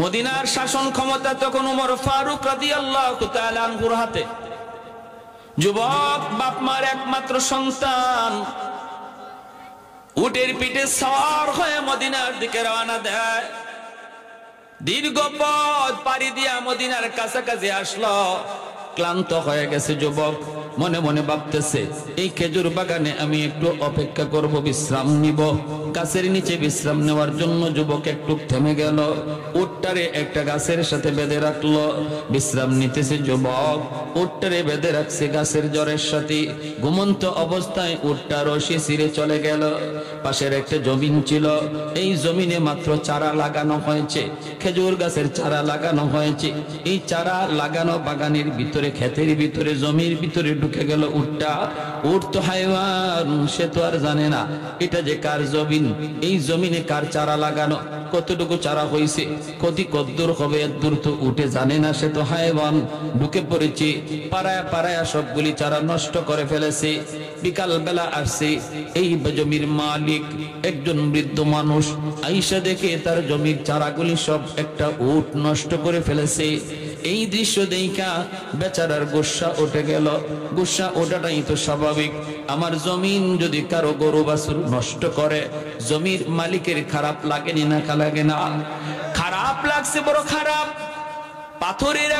মদিনার শাসন ক্ষমতা তখন উমর ফারুক রাদিয়াল্লাহু তাআলা আনহুর হাতে। যুবক বাপ মার একমাত্র সন্তান উটের পিঠে সওয়ার হয়ে মদিনার দিকে রওনা দেয়। দীর্ঘ পথ পাড়ি দিয়া মদিনার কাছাকাছি আসলো। ক্লান্ত হয়ে গেছে যুবক, মনে মনে ভাবতেছে এই খেজুর বাগানে আমি একটু অপেক্ষা করব, বিশ্রাম নিব। গাছের নিচে বিশ্রাম নেওয়ার জন্য যুবক একটু থেমে গেল। উটটারে একটা গাছের সাথে বেঁধে রাখলো, বিশ্রাম নিতেছে যুবক। উটটারে বেঁধে রাখছে গাছের জড়ের সাথে। ঘুমন্ত অবস্থায় উটটা রশি ছিঁড়ে চলে গেল। পাশের একটা জমিন ছিল, এই জমিনে মাত্র চারা লাগানো হয়েছে, খেজুর গাছের চারা লাগানো হয়েছে। এই চারা লাগানো বাগানের ভিতরে, ক্ষেতের ভিতরে, জমির ভিতরে ঢুকে গেল উটটা। উট তো হাইওয়ান, সে তো আর জানে না এটা যে কার জমিন, এই জমিনে কার চারা লাগানো, কতটুকু চারা হয়েছে, কতদূর হবে এর দূর তো উঠে জানে না। সে তো হাইওয়ান, ঢুকে পড়েছে। পাড়ায় পাড়ায় সবগুলি চারা নষ্ট করে ফেলেছে। বিকাল বেলা আসছে এই জমির মালিক একজন বৃদ্ধ মানুষ, আইসা দেখে তার জমির চারাগুলি সব একটা উট নষ্ট করে ফেলেছে। এই দৃশ্য দেখা বেচারার গুসা উঠে গেল। গুসা ওঠাটাই তো স্বাভাবিক। আমার জমিন যদি কারো গরু বাছুর নষ্ট করে, জমির মালিকের খারাপ লাগেনি না? লাগে না? খারাপ লাগছে, বড় খারাপ। পাথরের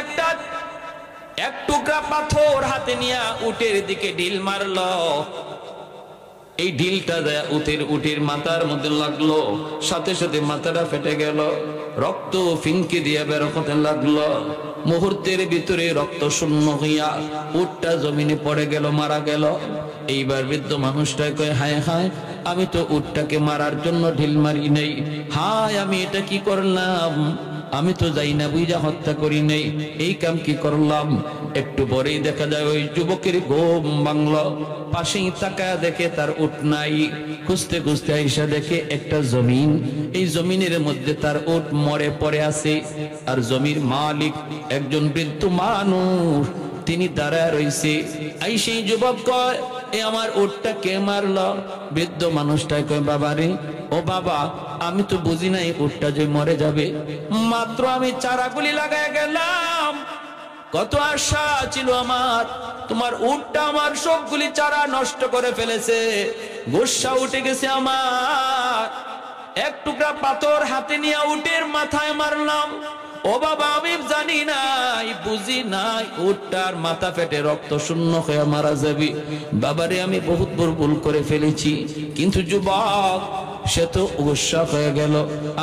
এক টুকরা পাথর হাতে নিয়ে উটের দিকে ঢিল মারলো। এই ঢিলটা উটের মাথার মধ্যে লাগলো, সাথে সাথে মাথাটা ফেটে গেল, রক্ত ফিনকি দিয়ে বের হতে লাগলো। মুহূর্তের ভিতরে রক্ত শূন্য হইয়া উটটা জমিনে পড়ে গেল, মারা গেল। এইবার বৃদ্ধ মানুষটা কয়, হায় হায়, আমি তো উটটাকে মারার জন্য ঢিল মারি নেই। হায়, আমি এটা কি করলাম? আমি তো যাই না বুঝা হত্যা করি নেই, এই কাম কি করলাম? একটু পরেই দেখা যায় ওই যুবকের ঘুম ভাঙলো। পাশেই তাকায় দেখে তার উট নাই। খুঁজতে খুঁজতে আইসা দেখে একটা জমিন, এই জমিনের মধ্যে তার উট মরে পড়ে আছে। আর জমির মালিক একজন বৃদ্ধ মানুষ, তিনি দাঁড়ায় রইছে। সেই যুবক কয়, এ আমার উটটা কে মারলো? বৃদ্ধ মানুষটা কয়, বাবা রে, ও বাবা, আমি তো বুঝি নাই উটটা যে মরে যাবে। মাত্র আমি চারাগুলি লাগায় গেলাম, কত আশা ছিল আমার। তোমার উটটা আমার সবগুলি চারা নষ্ট করে ফেলেছে। গুসা উঠে গেছে আমার। এক টুকরা পাথর হাতে নিয়ে উটের মাথায় মারলাম। ও বাবা, আমি জানি নাই, বুঝি নাই উটটার মাথা ফেটে রক্ত শূন্য হয়ে মারা যাবে। বাবারে, আমি বহুত বড় ভুল করে ফেলেছি। কিন্তু যুবক সে তো গুসা হয়ে গেল।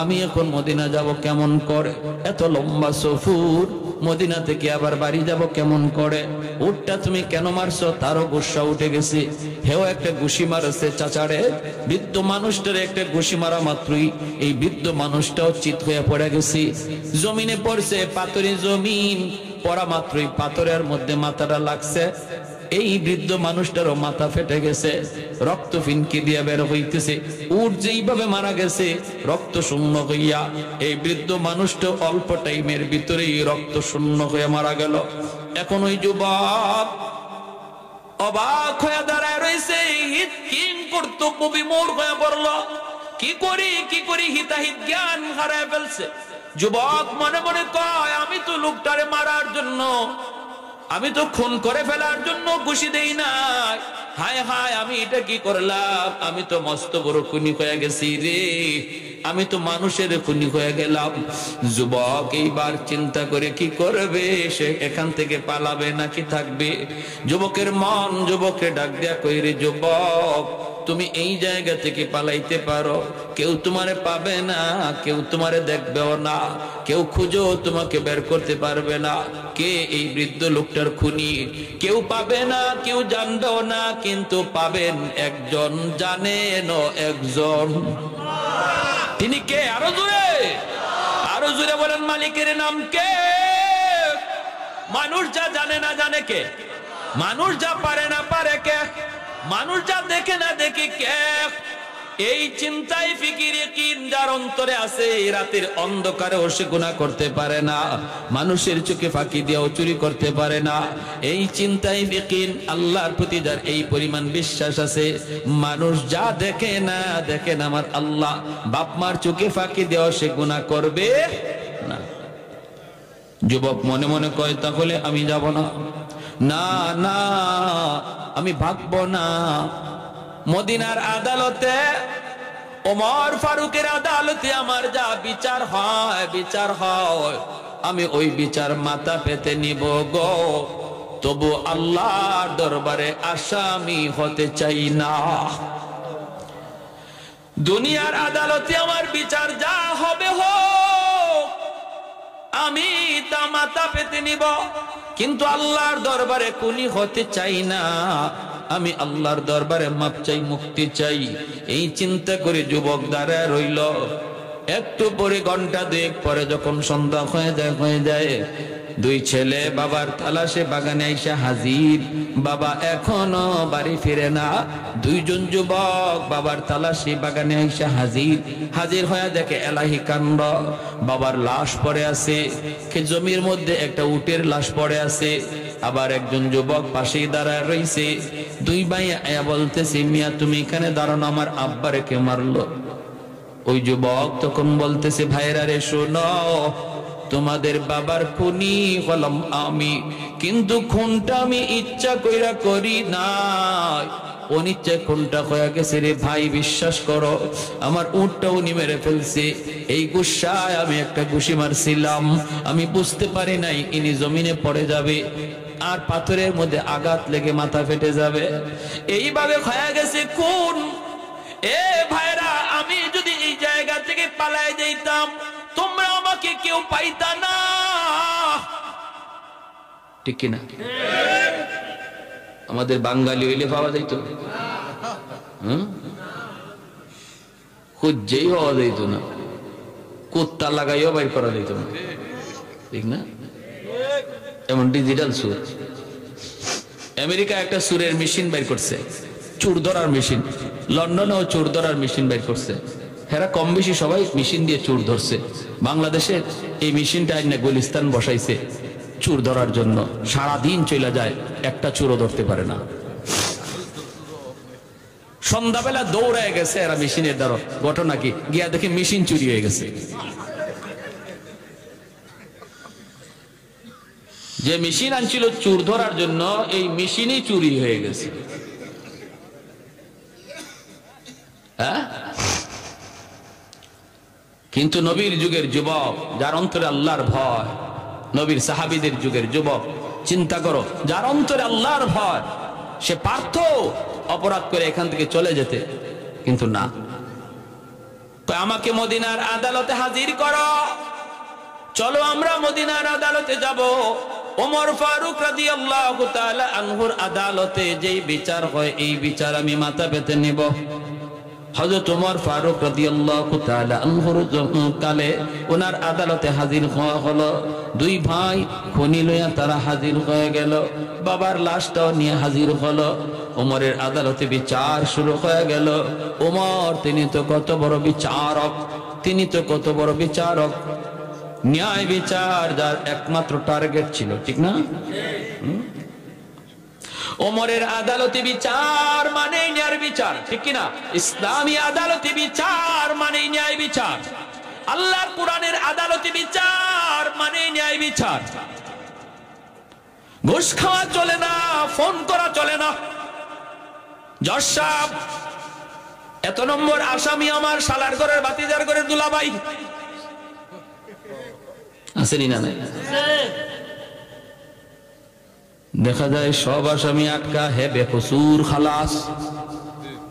আমি এখন মদিনা যাব কেমন করে? এত লম্বা সফর, মদিনা থেকে আবার বাড়ি যাব কেমন করে? উটটা তুমি কেন মারছো? তারও গুসা উঠে গেছে। হেও একটা ঘুষি মারছে চাচারে। বৃদ্ধ মানুষটার একটা ঘুষি মারা মাত্রই এই বৃদ্ধ মানুষটাও চিত হয়ে পড়ে গেছে। জমিনে পড়ছে, পাথরের জমিন পড়া মাত্রই পাথরের মধ্যে মাথাটা লাগছে। এই বৃদ্ধ মানুষটারও মাথা ফেটে গেছে, রক্ত ফিনকি দিয়ে বের হইতেছে। উট যেইভাবে মারা গেছে রক্ত শূন্য হইয়া, এই বৃদ্ধ মানুষটা অল্প টাইমের ভিতরেই রক্ত শূন্য হয়ে মারা গেল। এখন ওই যুবক অবাক হয়ে দাঁড়ায় রয়েছে, হিতহীন কর্তব্য বিমূঢ় হয়ে পড়ল। কি করি হিতাহিত জ্ঞান হারায় ফেলছে। যুবক মনে মনে কয়, আমি তো লোকটারে মারার জন্য, আমি তো খুন করে ফেলার জন্য ঘুষি দেই নাই। হায় হায়, আমি এটা কি করলাম? আমি তো মস্ত বড় খুনি হয়ে গেছি রে, আমি তো মানুষের খুনি হয়ে গেলাম। যুবক এইবার চিন্তা করে কি করবে, সে এখান থেকে পালাবে নাকি থাকবে? যুবকের মন যুবককে ডাক দেয়া কই, রে যুবক, তুমি এই জায়গা থেকে পালাইতে পারো, কেউ তোমারে পাবে না, কেউ তোমারে দেখবেও না, কেউ খুঁজো তোমাকে বের করতে পারবে না। কে এই বৃদ্ধ লোকটার খুনি? কেউ পাবে না, কেউ জানবেও না, কিন্তু পাবেন একজন, জানেন একজন। তিনি কে? আরো জোরে বলেন, মালিকের নাম কে? মানুষ যা জানে না জানে কে? মানুষ যা পারে না পারে কে? মানুষ যা দেখে না দেখে কে? এই চিন্তায় ফিকির ইয়াকিন যার অন্তরে আছে, রাতের অন্ধকারে সে গুনাহ করতে পারে না, মানুষের চোখে ফাঁকি দিয়েও চুরি করতে পারে না। এই চিন্তায় ইয়াকিন আল্লাহর প্রতি যার এই পরিমাণ বিশ্বাস আছে, মানুষ যা দেখে না দেখেন আমার আল্লাহ বাপ মার চোখে ফাঁকি দিয়েও সে গুনাহ করবে না। যুবক মনে মনে কয় তাহলে আমি যাব না, না না আমি ভাগবো না। মদিনার আদালতে, ওমর ফারুকের আদালতে আমার যা বিচার হয় আমি ওই বিচার মাথা পেতে নিব গো, তবু আল্লাহর দরবারে আসামি হতে চাই না। দুনিয়ার আদালতে আমার বিচার যা হবে হোক, আমি তা মাথা পেতে নিব, কিন্তু আল্লাহর দরবারে খুনি হতে চাই না। আমি আল্লাহর দরবারে মাপ চাই, মুক্তি চাই। এই চিন্তা করে যুবক দাঁড়ায় রইল। একটু পরে, ঘন্টা দুয়েক পরে যখন সন্ধ্যা হয়ে যায়, দুই ছেলে বাবার তালাশে বাগানে আইসা হাজির। বাবা এখনো বাড়ি ফিরে না। দুইজন যুবক বাবার তালাশে বাগানে আইসা হাজির হয়ে দেখে এলাহি কাণ্ড। বাবার লাশ পড়ে আছে, জমির মধ্যে একটা উটের লাশ পড়ে আছে। আবার একজন যুবক পাশেই দাঁড়ায় রইছে। দুই ভাই আয়া বলতেছে, মিয়া তুমি এখানে দাঁড়ানো, আমার আব্বারে কে মারলো? ওই যুবক তখন বলতেছে, ভাইরা রে শোনো, তোমাদের বাবার খুনি হলাম আমি, কিন্তু খুনটা আমি ইচ্ছা কইরা করি নাই, অনিচ্ছা খুনটা হয়ে গেছে রে ভাই। বিশ্বাস করো, আমার উটটা উনি মেরে ফেলছে। এই গুসায় আমি একটা ঘুষি মারছিলাম, আমি বুঝতে পারি নাই ইনি জমিনে পড়ে যাবে আর পাথরের মধ্যে আঘাত লেগে মাথা ফেটে যাবে। এইভাবে হয়ে গেছে খুন। এ ভাইরা, আমি যদি এই জায়গা থেকে পালায় যাইতাম, তোমরা আমাকে কেউ পাইতা না, ঠিক কিনা? আমাদের বাঙালি হইলে পাওয়া যাইতো, খুঁজেই পাওয়া যাইত না, কুত্তা লাগাইও বাইর করা যাইত না, ঠিক না? এমন ডিজিটাল সুর। আমেরিকা একটা সুরের মেশিন বাইর করছে, চোর ধরার মেশিন। লন্ডনেও চোর ধরার মেশিন বাইর করছে। হেরা কম বেশি সবাই মেশিন দিয়ে চোর ধরছে। বাংলাদেশে এই মেশিনটা আইনা গুলিস্তান বসাইছে চোর ধরার জন্য। সারাদিন চলে যায়, একটা চোরও ধরতে পারে না। সন্ধ্যাবেলা দৌড়ায় গেছে এরা মেশিনের দ্বারা। ঘটনা কি? গিয়া দেখে মেশিন চুরি হয়ে গেছে। যে মেশিন আনছিল চোর ধরার জন্য, এই মেশিনই চুরি হয়ে গেছে। কিন্তু নবীর যুগের যুবক, যার অন্তরে আল্লাহর ভয়, নবীর সাহাবীদের যুগের যুবক, চিন্তা করো, যার অন্তরে আল্লাহর ভয়, সে পারত অপরাধ করে এখান থেকে চলে যেতে, কিন্তু না। তো আমাকে মদিনার আদালতে হাজির করো, চলো আমরা মদিনার আদালতে যাব। ওমর ফারুক রাদিয়াল্লাহু তাআলা আনহুর আদালতে যেই বিচার হয়, এই বিচার আমি মাথা পেতে নেব। হযরত ওমর ফারুক রাদিয়াল্লাহু তাআলা আনহুর কালে ওনার আদালতে হাজির হওয়া হলো। দুই ভাই খুনি লইয়া তারা হাজির হয়ে গেল। বাবার লাশটাও নিয়ে হাজির হলো। ওমরের আদালতে বিচার শুরু হয়ে গেল। ওমর তিনি তো কত বড় বিচারক, তিনি তো কত বড় বিচারক। ন্যায় বিচার যার একমাত্র টার্গেট ছিল, ঠিক না? ওমরের আদালতে বিচার মানে ন্যায় বিচার, ঠিক কিনা? ইসলামী আদালতে বিচার মানে ন্যায় বিচার। আল্লাহর কোরআনের আদালতে বিচার মানে ন্যায় বিচার। ঘুষ খাওয়া চলে না, ফোন করা চলে না। জজ সাহেব, এত নম্বর আসামি আমার শালার ঘরের বাতিজার ঘরের দুলাভাই, আসেনি না? নাই, দেখা যায় সব আসামি আটকা, হে বেকসুর খালাস,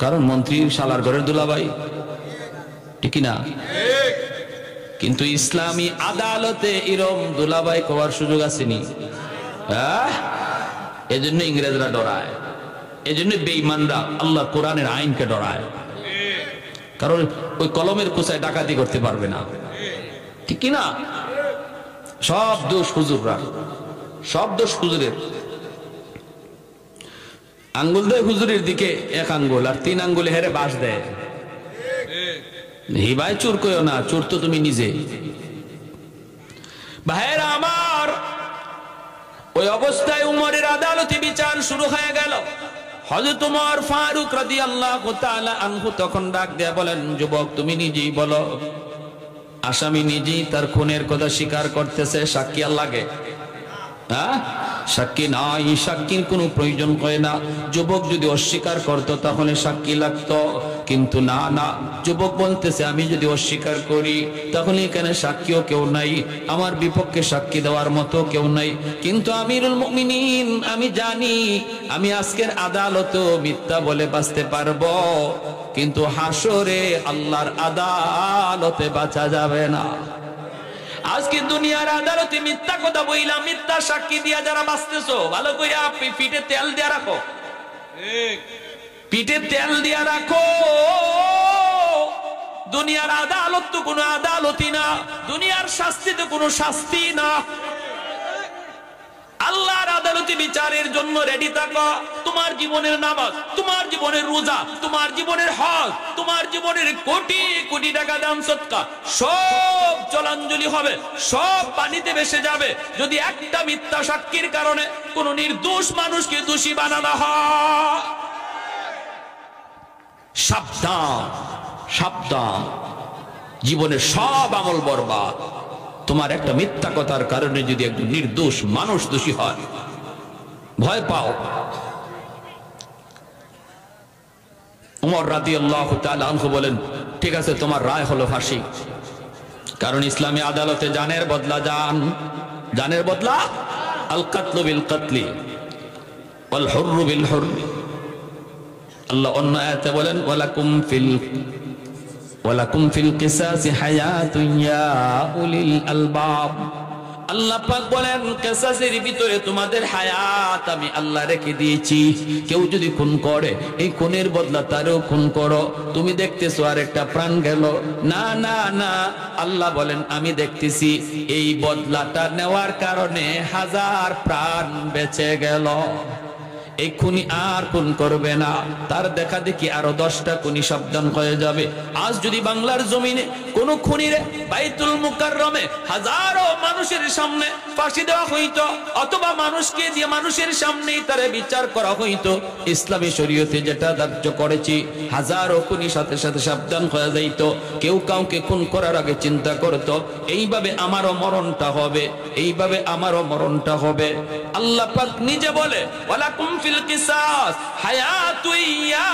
কারণ মন্ত্রীর শালার ঘরের দুলাভাই, ঠিক না? কিন্তু ইসলামী আদালতে এরম দুলাভাই করার সুযোগ আসেনি। এজন্য ইংরেজরা ডরায়, এজন্য বেঈমানরা আল্লাহ কোরআনের আইনকে ডরায়, কারণ ওই কলমের কুচায় ডাকাতি করতে পারবে না, ঠিক না? সব দোষ হুজুররা, সব দোষ হুজুরের। আঙ্গুল দেয় হুজুরের দিকে এক আঙ্গুল, আর তিন আঙ্গুলে হেরে বাস দেয়। হিবায় চোর কইও না, চোর তো তুমি নিজে। ভাইয়েরা আমার, ওই অবস্থায় উমরের আদালতে বিচার শুরু হয়ে গেল। হযরত উমর ফারুক রাদিয়াল্লাহু তাআলা আনহু তখন ডাক দেয়া বলেন, যুবক তুমি নিজেই বলো, আসামি নিজেই তার খুনের কথা স্বীকার করতেছে, সাক্ষী আর লাগে? হ্যাঁ, সাক্ষী নাই, সাক্ষীর কোনো প্রয়োজন হয় না। যুবক যদি অস্বীকার করতো তাহলে সাক্ষী লাগতো, কিন্তু না না, যুবক বলতেছে আমি যদি অস্বীকার করি তাহলে এখানে সাক্ষীও কেউ নাই, আমার বিপক্ষে সাক্ষী দেওয়ার মতো কেউ নাই। কিন্তু আমিরুল মুমিনিন, আমি জানি আমি আজকের আদালতে মিথ্যা বলে বাঁচতে পারবো, কিন্তু হাসরে আল্লাহর আদালতে বাঁচা যাবে না। আজকে দুনিয়ার আদালতে মিথ্যা কথা বইলা, মিথ্যা সাক্ষী দিয়া যারা বাঁচতেছো, ভালো করে পিঠে তেল দিয়া রাখো, পিঠে তেল দিয়া রাখো। দুনিয়ার আদালত তো কোনো আদালতই না, দুনিয়ার শাস্তি তো কোনো শাস্তি না। আল্লাহর আদালতে বিচারের জন্য রেডি থাকো। তোমার জীবনের নামাজ, তোমার জীবনের রোজা, তোমার জীবনের হজ, তোমার জীবনের কোটি কোটি টাকা দান সদকা সব জলাঞ্জলি হবে, সব পানিতে ভেসে যাবে যদি একটা মিথ্যা সাক্ষীর কারণে কোন নির্দোষ মানুষকে দোষী বানানো হয়। সাবধান, সাবধান, জীবনের সব আমল বরবাদ। তোমার একটা মিথ্যা কথার কারণে যদি একজন নির্দোষ মানুষ দোষী হয়, ভয় পাও। উমর রাদিয়াল্লাহু তাআলা আনহু বলেন, ঠিক আছে তোমার রায় হলো ফাঁসি, কারণ ইসলামী আদালতে জানের বদলা জান, জানের বদলা আল কাতলু বিল কাতলি ওয়াল হুররু বিল হুররি। আল্লাহ অন্য আয়াতে বলেন ওয়ালাকুম ফিল কিসাসি হায়াতুন ইয়া উলিল আলবাব। আল্লাহ পাক বলেন কিসাসের ভিতরে তোমাদের হায়াত আমি আল্লাহ রেখে দিয়েছি। কেউ যদি খুন করে এই খুনের বদলা তারও খুন করো। তুমি দেখতেছো আর একটা প্রাণ গেল, না না না, আল্লাহ বলেন আমি দেখতেছি এই বদলাটা নেওয়ার কারণে 1000 প্রাণ বেঁচে গেল। এই খুনি আর খুন করবে না, তার দেখা দেখি আরো 10টা খুনি সাবধান হয়ে যাবে। আজ যদি বাংলার জমিনে কোন খুনিরে বাইতুল মুকাররমে হাজারো মানুষের সামনে ফাঁসি দেওয়া হইতো, অথবা মানুষকে দিয়ে মানুষের সামনেই তারে বিচার করা হইতো, ইসলামী শরীয়তে যেটা ধার্য করেছি, হাজারো খুনি সাথে সাথে সাবধান হয়ে যাইতো। কেউ কাউকে খুন করার আগে চিন্তা করতো এইভাবে আমারও মরণটা হবে, এইভাবে আমারও মরণটা হবে। আল্লাহ পাক নিজে বলে ওয়ালাকুম ফিল কিসাস হায়াতুন ইয়া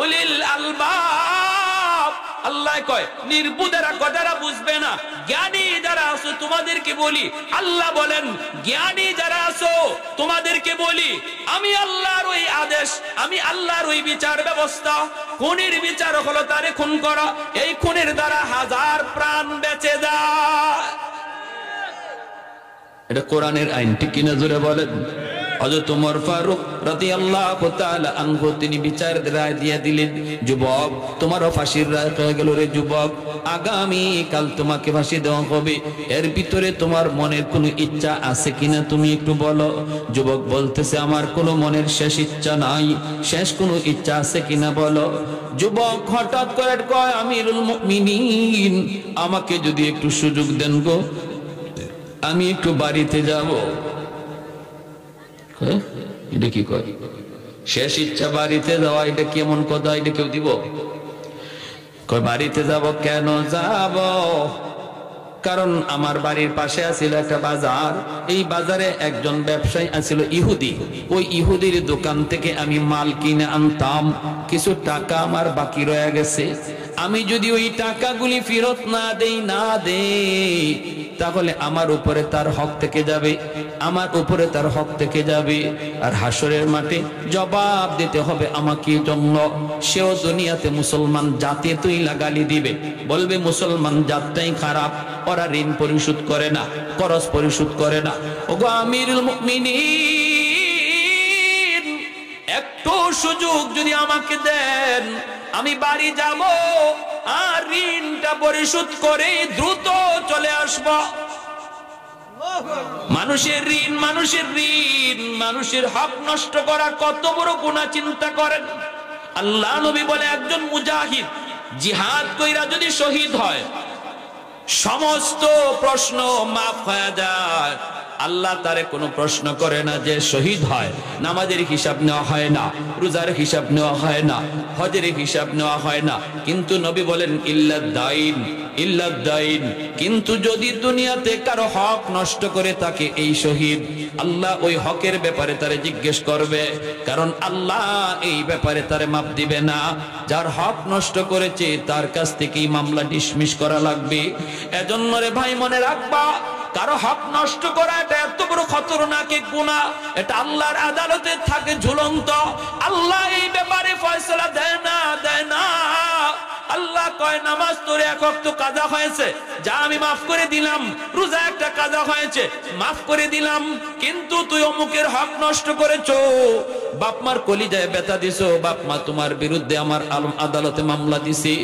উলিল আলবাব। আল্লাহ কয় নির্বুধেরা কথাটা বুঝবে না, জ্ঞানী যারা আছো তোমাদেরকে বলি। আল্লাহ বলেন জ্ঞানী যারা আছো তোমাদেরকে বলি, আমি আল্লাহর ওই আদেশ, আমি আল্লাহর ওই বিচার ব্যবস্থা, খুনের বিচার হলো তারে খুন করা, এই খুনের দ্বারা 1000 প্রাণ বেঁচে যায়। এটা কোরআনের আইন, ঠিক কিনা জোরে বলেন। হযরত ওমর ফারুক রাদিয়াল্লাহু তাআলা আনহু তিনি বিচারের রায় দিয়ে দিলেন, যুবক তোমারও ফাঁসির রায় হয়ে গেল রে যুবক, আগামী কাল তোমাকে ফাঁসি দেওয়া হবে। এর ভিতরে তোমার মনের কোনো ইচ্ছা আছে কিনা তুমি একটু বলো। যুবক বলতেছে আমার কোনো মনের শেষ ইচ্ছা নাই, শেষ কোনো ইচ্ছা আছে কিনা বলো। যুবক হঠাৎ করে কয় আমিরুল মুমিনিন আমাকে যদি একটু সুযোগ দেন গো, আমি একটু বাড়িতে যাব। এটা কি কয় শেষ ইচ্ছা বাড়িতে যাওয়া, এটা কেমন কথা, এটা কেউ দিব? কয় বাড়িতে যাব। কেন যাব? কারণ আমার বাড়ির পাশে আছিল একটা বাজার, এই বাজারে একজন ব্যবসায়ী আছিল ইহুদি, ওই ইহুদির দোকান থেকে আমি মাল কিনে আনতাম, কিছু টাকা আমার বাকি রয়ে গেছে। আমি যদি ওই টাকাগুলি ফেরত না দেই তাহলে আমার উপরে তার হক থেকে যাবে, আমার উপরে তার হক থেকে যাবে, আর হাসরের মাঠে জবাব দিতে হবে আমাকে জন্য। সেও দুনিয়াতে মুসলমান জাতি তুইলা গালি দিবে, বলবে মুসলমান জাতটাই খারাপ, ওরা ঋণ পরিশোধ করে না, খরচ পরিশোধ করে না। ওগো আমিরুল মুমিনিন একটু সুযোগ যদি আমাকে দেন, আমি বাড়ি যাব আর ঋণটা পরিশোধ করে দ্রুত চলে আসব। মানুষের ঋণ, মানুষের হক নষ্ট করা কত বড় গুনাহ চিন্তা করেন। আল্লাহ নবী বলে একজন মুজাহিদ জিহাদ কইরা যদি শহীদ হয় সমস্ত প্রশ্ন মাফ হয়ে যায়। আল্লাহ তারে কোনো প্রশ্ন করে না যে শহীদ হয়, নামাজের হিসাব নেওয়া হয় না, রোজার হিসাব নেওয়া হয় না, হজের হিসাব নেওয়া হয় না। কিন্তু নবী বলেন ইল্লা দাইন, ইল্লা দাইন। কিন্তু যদি দুনিয়াতে কারো হক নষ্ট করে থাকে এই শহীদ, আল্লাহ ওই হকের ব্যাপারে তারে জিজ্ঞেস করবে, কারণ আল্লাহ এই ব্যাপারে তারে মাপ দিবে না। যার হক নষ্ট করেছে তার কাছ থেকেই মামলা ডিসমিস করা লাগবে। এজন্য রে ভাই মনে রাখবা, কারো হক নষ্ট করা এটা এত বড় খতরনাক এক গুনাহ, এটা আল্লাহর আদালতে থাকে ঝুলন্ত। আল্লাহ এই ব্যাপারে ফয়সালা দেয় না। আল্লাহ কয় নামাজ তোর এক ওয়াক্ত কাজা হয়েছে, যা আমি মাফ করে দিলাম। রোজা একটা কাজা হয়েছে, মাফ করে দিলাম। কিন্তু তুই অমুকের হক নষ্ট করেছো, বাপ মার কলিজায় ব্যথা দিছো, বাপ মা তোমার বিরুদ্ধে আমার আদালতে মামলা দিছে।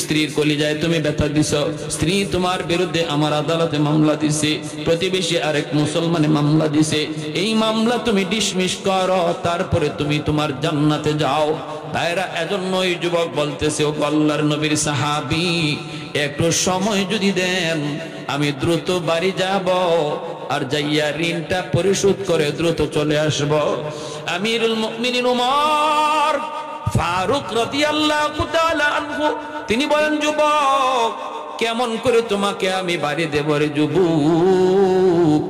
স্ত্রীর কলিজায় তুমি ব্যথা দিছো, স্ত্রী তোমার বিরুদ্ধে আমার আদালতে মামলা দিছে। প্রতিবেশী আরেক মুসলমানে মামলা দিছে, এই মামলা তুমি ডিসমিস করো, তারপরে তুমি তোমার জান্নাতে যাও। ভাইরা, এজন্যই যুবক বলতেছে, ও আল্লাহর নবীর সাহাবী, একটু সময় যদি দেন আমি দ্রুত বাড়ি যাব, আর যাইয়া ঋণটা পরিশোধ করে দ্রুত চলে আসব। আমিরুল মুমিনিন উমর ফারুক রাদিয়াল্লাহু তাআলা আনহু তিনি বলেন, যুবক কেমন করে তোমাকে আমি বাড়ি দেব রে যুবক,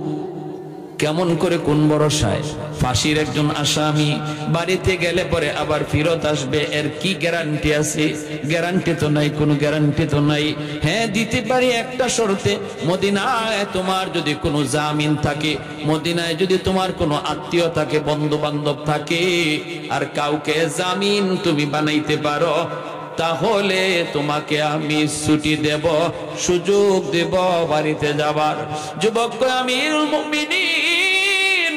কেমন করে, কোন ভরসায়? ফাঁসির একজন আসামি বাড়িতে গেলে পরে আবার ফেরত আসবে, এর কি গ্যারান্টি আছে? গ্যারান্টি তো নাই, কোনো গ্যারান্টি তো নাই। হ্যাঁ, দিতে পারি একটা শর্তে, মদিনায় তোমার যদি কোনো জামিন থাকে, মদিনায় যদি তোমার কোনো আত্মীয় থাকে, বন্ধু বান্ধব থাকে, আর কাউকে জামিন তুমি বানাইতে পারো, তাহলে তোমাকে আমি ছুটি দেব, সুযোগ দেব বাড়িতে যাবার। যুবক কয়, আমিরুল মুমিনিন,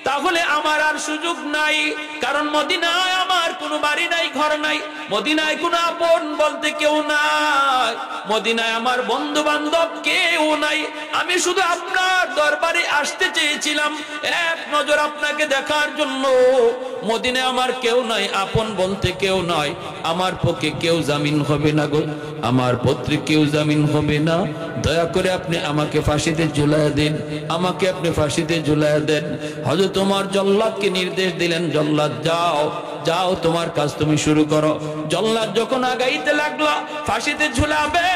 তাহলে আমার আর সুযোগ নাই, কারণ মদিনায় আমার কোনো বাড়ি নাই, ঘর নাই, মদিনায় কোনো আপন বলতে কেউ নাই, মদিনায় আমার বন্ধু বান্ধব কেউ নাই। আমি শুধু আপনার দরবারে আসতে চেয়েছিলাম এক নজর আপনাকে দেখার জন্য। মদিনায় আমার কেউ নাই, আপন বলতে কেউ নয়, আমার পক্ষে কেউ জামিন হবে না গো, আমার পত্রে কেউ জামিন হবে না। দয়া করে আপনি আমাকে ফাঁসিতে ঝুলাইয়া দিন, আমাকে আপনি ফাঁসিতে ঝুলাইয়া দেন। হযরত ওমর জল্লাদকে নির্দেশ দিলেন, জল্লাদ যাও, যাও তোমার কাজ তুমি শুরু করো। জল্লাদ যখন আগাইতে লাগলো ফাঁসিতে ঝুলাবে,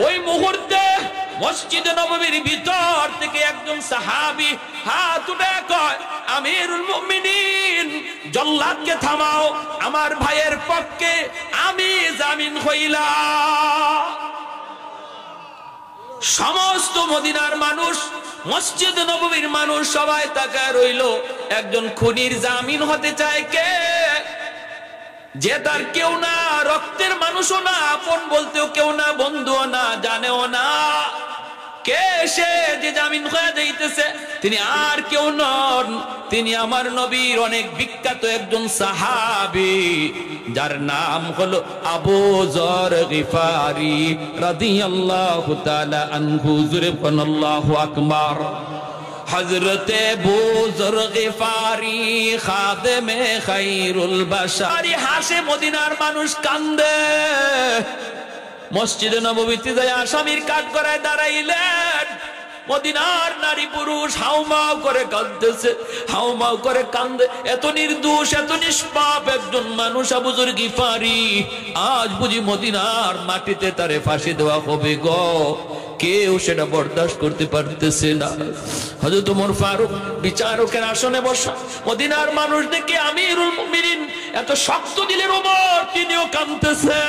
ওই মুহূর্তে মসজিদে নববীর ভিতর থেকে একজন সাহাবী হাত উঠে কয়, আমিরুল মুমিনিন, জল্লাদকে থামাও, আমার ভাইয়ের পক্ষে আমি জামিন হইলাম। সমস্ত মদিনার মানুষ, মসজিদ নববীর মানুষ সবাই তাকায় রইল। একজন খুনির জামিন হতে চায় কে? যে তার কেউ না, রক্তের মানুষও না, আপন বলতেও কেউ না, বন্ধুও না, জানেও না। কে সে যে জামিন হয়ে যাইতেছে? তিনি আর কেউ নন, তিনি আমার নবীর অনেক বিখ্যাত একজন সাহাবী, যার নাম হলো আবু যর গিফারি রাদিয়াল্লাহু তাআলা আনহু। জুরে বলেন আল্লাহু আকবার। হযরতে আবু যর গিফারি খাদেমে খায়রুল বাশার হাসে, মদিনার মানুষ কান্দে। মসজিদে নববীতে যায় আসামির কাঠগড়ায় দাঁড়াইলেন, মদিনার নারী পুরুষ হাউমাউ করে কাঁদতেছে, হাউমাউ করে কান্দে। এত নির্দোষ, এত নিষ্পাপ একজন মানুষ আবু যর গিফারি, আজ বুঝি মদিনার মাটিতে তারে ফাঁসি দেওয়া হবে গো। কেউ সেটা বরদাস্ত করতে পারতেছে না। হযরত ওমর ফারুক বিচারকের আসনে বসা, মদিনার মানুষ দেখে আমিরুল মুমিনিন এত শক্ত দিলের ওমর, তিনিও কাঁদতেছে।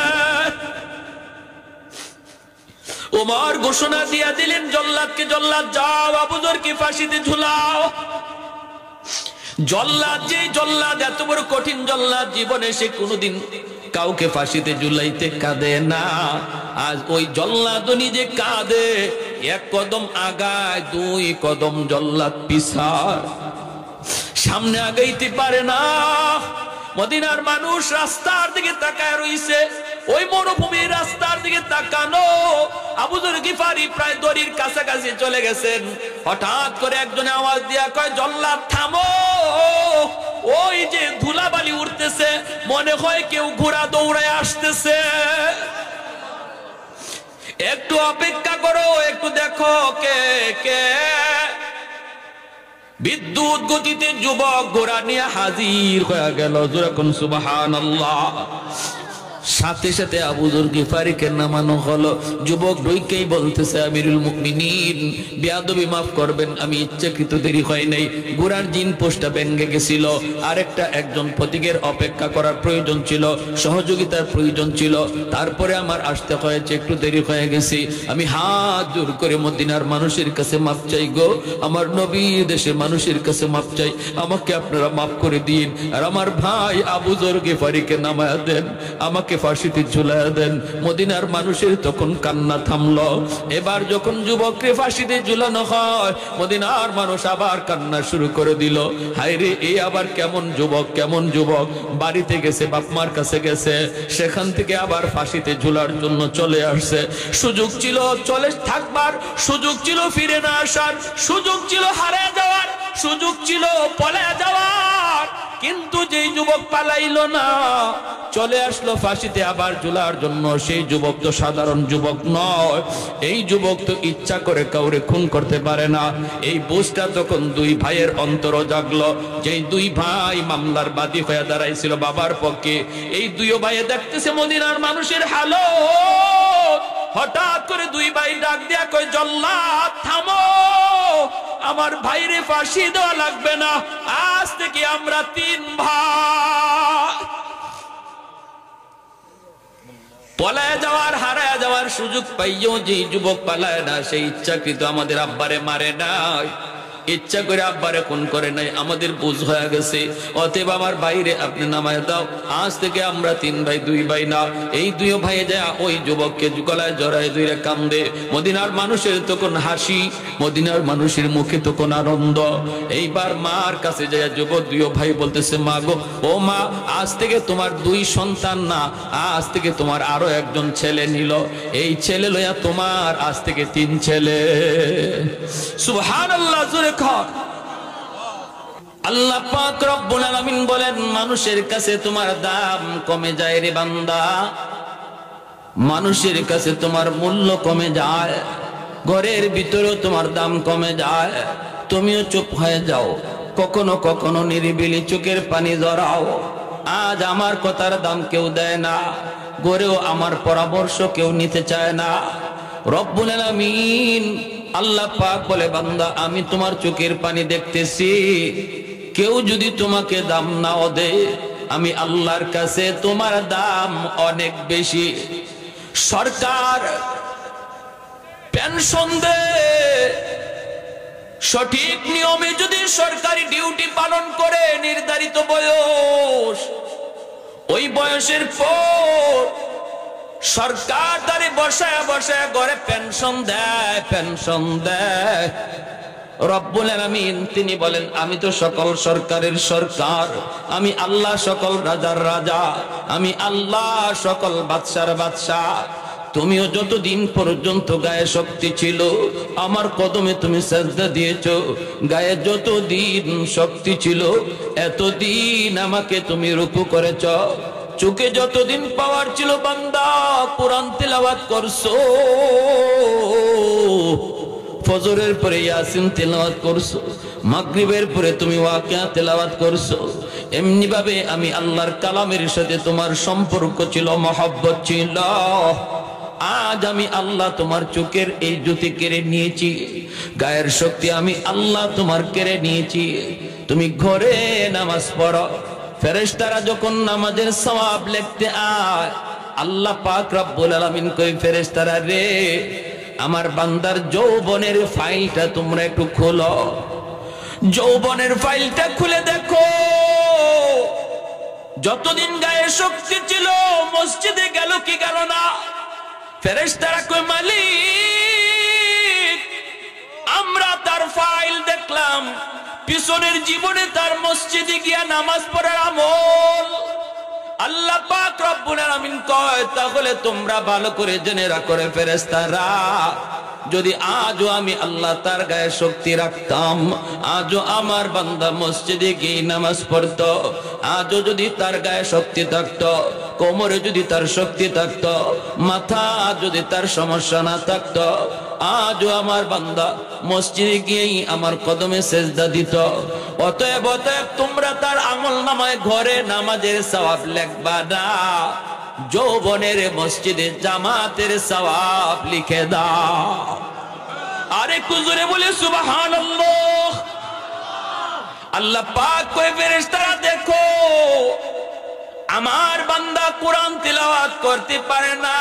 ওমর ঘোষণা দিয়া দিলেন জল্লাদকে, জল্লাদ যাও, আবু যরকে ফাঁসিতে ঝুলাও। জল্লাদ, যে জল্লাদ এত বড় কঠিন জল্লাদ, জীবনে সে কোনোদিন কাউকে ফাঁসিতে ঝুলাইতে কাঁদে না। আজ ওই জল্লাদ নিজে কাঁদে, এক কদম আগায়, দুই কদম জল্লাদ পিছায়, সামনে আগাইতে পারে না। মদিনার মানুষ রাস্তার দিকে তাকায় রইছে, ওই মরুভূমির রাস্তার দিকে তাকানো। আবু যর গিফারি প্রায় দড়ির কাছাকাছি চলে গেছেন। হঠাৎ করে একজনে আওয়াজ দিয়া কয়, জল্লাদ থামো, ওই যে ধুলাবালি উঠতেছে, মনে হয় কেউ ঘোড়া দৌড়ায় আসতেছে, একটু অপেক্ষা করো, একটু দেখো কে কে। বিদ্যুৎ গতিতে যুবক ঘোড়া নিয়ে হাজির হয়ে গেল। যখন সুবহানাল্লাহ, সাথে সাথে আবু যর গিফারিকে নামানো হলো। যুবক ডইকেই বলতেছে, আমিরুল মুমিনিন বেয়াদবি মাফ করবেন, আমি ইচ্ছাকৃত দেরি হয় নাই, ঘোড়ার জিন পোস্টটা ভেঙে গেছিল, আরেকটা একজন প্রতীকের অপেক্ষা করার প্রয়োজন ছিল, সহযোগিতার প্রয়োজন ছিল, তারপরে আমার আসতে হয়েছে, একটু দেরি হয়ে গেছি। আমি হাত জোর করে মদিনার মানুষের কাছে মাফ চাই গো, আমার নবী দেশের মানুষের কাছে মাফ চাই, আমাকে আপনারা মাফ করে দিন, আর আমার ভাই আবু যর গিফারিকে নামায়া দেন, আমাকে ফাঁসিতে ঝুলাইয়া দেন। মদিনার মানুষের তখন কান্না থামলো। এবার যখন যুবককে ফাঁসিতে ঝুলানো হয়, মদিনার মানুষ আবার কান্না শুরু করে দিল। হায়রে, এই আবার কেমন যুবক, কেমন যুবক, বাড়িতে গেছে, বাপমার কাছে গেছে, সেখান থেকে আবার ফাঁসিতে ঝুলার জন্য চলে আসছে। সুযোগ ছিল চলে থাকবার, সুযোগ ছিল ফিরে না আসার, সুযোগ ছিল হারিয়ে যাওয়ার, সুযোগ ছিল পলায় যাওয়ার, কিন্তু যেই যুবক পালাইলো না, চলে আসলো ফাঁসিতে আবার ঝুলার জন্য, সেই যুবক তো সাধারণ যুবক নয়। এই যুবক তো ইচ্ছা করে কাউরে খুন করতে পারে না। এই বুঝটা তখন দুই ভাইয়ের অন্তর জাগলো, যেই দুই ভাই মামলার বাদী হয়ে দাঁড়াইছিল বাবার পক্ষে। এই দুই ভাইয়ে দেখতেছে মদিনার মানুষের হালত, হঠাৎ করে দুই ভাই ডাক দিয়া কই, জল্লাদ থামো, আমার ভাইরে ফাঁসি দেওয়া লাগবে না, আজ থেকে আমরা তিন ভাই। পলায় যাওয়ার, হারায় যাওয়ার সুযোগ পাইও যে যুবক পালায় না, সেই ইচ্ছাকৃত আমাদের আব্বারে মারে নাই, ইচ্ছা করে আব্বারে খুন করে নাই, আমাদের বুঝ হয়ে গেছে। অতএব আমার বাইরে আপনি নামায় দাও, আজ থেকে আমরা তিন ভাই দুই ভাই না। এই দুই ভাই যায় ওই যুবককে গলায় জড়ায় ধরে কান্দে। মদিনার মানুষের তখন হাসি, মদিনার মানুষের মুখে তখন আনন্দ। এইবার মার কাছে যায় যুবক দুই ভাই বলতেছে, মা গো, ও মা, আজ থেকে তোমার দুই সন্তান না, আজ থেকে তোমার আরো একজন ছেলে নিল, এই ছেলে লইয়া তোমার আজ থেকে তিন ছেলে। সুবহানাল্লাহ, জোরে কর। আল্লাহ পাক রব্বুল আলামিন বলেন, মানুষের কাছে তোমার দাম কমে যায় রে বান্দা, মানুষের কাছে তোমার মূল্য কমে যায়, ঘরের ভিতরেও তোমার দাম কমে যায়, তুমিও চুপ হয়ে যাও, কখনো কখনো নিরিবিলি চোখের পানি জড়াও। আজ আমার কথার দাম কেউ দেয় না, ঘরেও আমার পরামর্শ কেউ নিতে চায় না। রব্বুল আলামিন আল্লাহ পাক বলে, বান্দা আমি তোমার চোখের পানি দেখতেছি, কেউ যদি তোমাকে দাম নাও দে, আমি আল্লাহর কাছে তোমার দাম অনেক বেশি। সরকার পেনশন দে, সঠিক নিয়মে যদি সরকারি ডিউটি পালন করে, নির্ধারিত বয়স, ওই বয়সের পর সরকার তারে বসায় বসায় ঘরে পেনশন দেয়, পেনশন দেয়। রব্বুল আলামিন তিনি বলেন, আমি তো সকল সরকারের সরকার, আমি আল্লাহ সকল রাজার রাজা, আমি আল্লাহ সকল বাদশার বাদশাহ। তুমিও যতদিন পর্যন্ত গায়ে শক্তি ছিল আমার কদমে তুমি সাজদা দিয়েছো, গায়ে যতদিন শক্তি ছিল এতদিন আমাকে তুমি রুকু করেছ, চোখে যতদিন পাওয়ার ছিল বান্দা কোরআন তেলাওয়াত করছো, ফজরের পরে ইয়াসিন তেলাওয়াত করছো, মাগরিবের পরে তুমি ওয়াকিয়া তেলাওয়াত করছো। এমনি ভাবে আমি আল্লাহর কালামের সাথে তোমার সম্পর্ক ছিল, মহব্বত ছিল। আজ আমি আল্লাহ তোমার চোখের এই জ্যোতি কেড়ে নিয়েছি, গায়ের শক্তি আমি আল্লাহ তোমার কেড়ে নিয়েছি। তুমি ঘরে নামাজ পড়ো, ফেরেশতারা যখন নামাজের সওয়াব লিখতে আয়, আল্লাহ পাক রব্বুল আলামিন কই, ফেরেশতারা রে, আমার বান্দার যৌবনের ফাইলটা তোমরা একটু খোলো, যৌবনের ফাইলটা খুলে দেখো, যতদিন গায়ে শক্তি ছিল মসজিদে গেল কি গেল না? ফেরেশতারা কই, মালিক আমরা তার ফাইল দেখলাম, পিছনের জীবনে তার মসজিদে গিয়া নামাজ পড়ার আমল। আল্লাহ পাক রব্বুল আলামিন কয়, তাহলে তোমরা ভালো করে জেনে রাখো রে ফেরেশতারা, যদি আজও আমি আল্লাহ তার গায়ে শক্তি রাখতাম, আজও আমার বান্দা মসজিদে গিয়ে নামাজ পড়তো, আজও যদি তার গায়ে শক্তি থাকতো, কোমরে যদি তার শক্তি থাকতো, মাথা যদি তার সমস্যা না থাকতো, আজও আমার বান্দা মসজিদে গিয়েই আমার কদমে সেজদা দিত। অতএব অতএব তোমরা তার আমল নামায় ঘরে নামাজের সওয়াব লিখবা না, যৌবনের মসজিদে জামাতের সওয়াব লিখে দাও। আরে কুজুরে বলে সুবহানাল্লাহ। আল্লাহ পাক কয় ফেরেশতারা দেখো আমার বান্দা কোরআন তিলাওয়াত করতে পারে না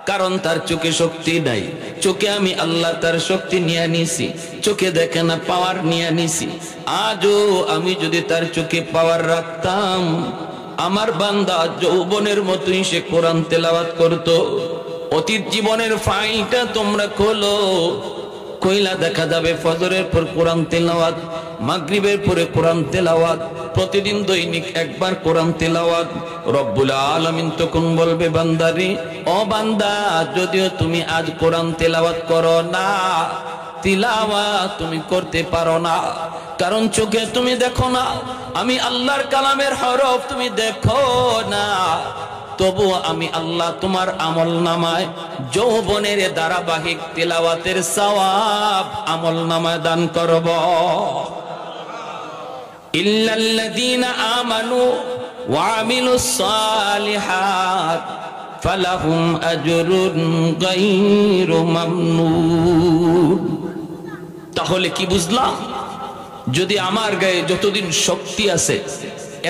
কারণ তার চোখে শক্তি নাই। চোখে আমি আল্লাহ তার শক্তি নিয়ে নিছি, চোখে দেখে না পাওয়ার নিয়ে নিছি। আজও আমি যদি তার চোখে পাওয়ার রাখতাম আমার বান্দা যৌবনের মতোই সে কোরআন তেলাওয়াত করতো। অতীত জীবনের ফাইলটা তোমরা খোলো, কইলা দেখা যাবে ফজরের পর কোরআন তেলাওয়াত, মাগরিবের পরে কোরআন তেলাওয়াত, প্রতিদিন দৈনিক একবার কোরআন তেলাওয়াত। রব্বুল আলামিন তখন বলবে বান্দারে, ও বান্দা যদিও তুমি আজ কোরআন তেলাওয়াত করো না, তিলাওয়াত তুমি করতে পারো না, কারণ চোখে তুমি দেখো না, আমি আল্লাহর কালামের হরফ তুমি দেখো না, তবুও আমি আল্লাহ তোমার আমল নামায় যৌবনের ধারাবাহিক তিলাওয়াতের সওয়াব আমল নামায় দান করব। ইল্লাল্লাযীনা আমানু ওয়া আমিলুস সালিহাত ফালাহুম আজরুন গায়রু মামনুন। তাহলে কি বুঝলাম? যদি আমার গায়ে যতদিন শক্তি আছে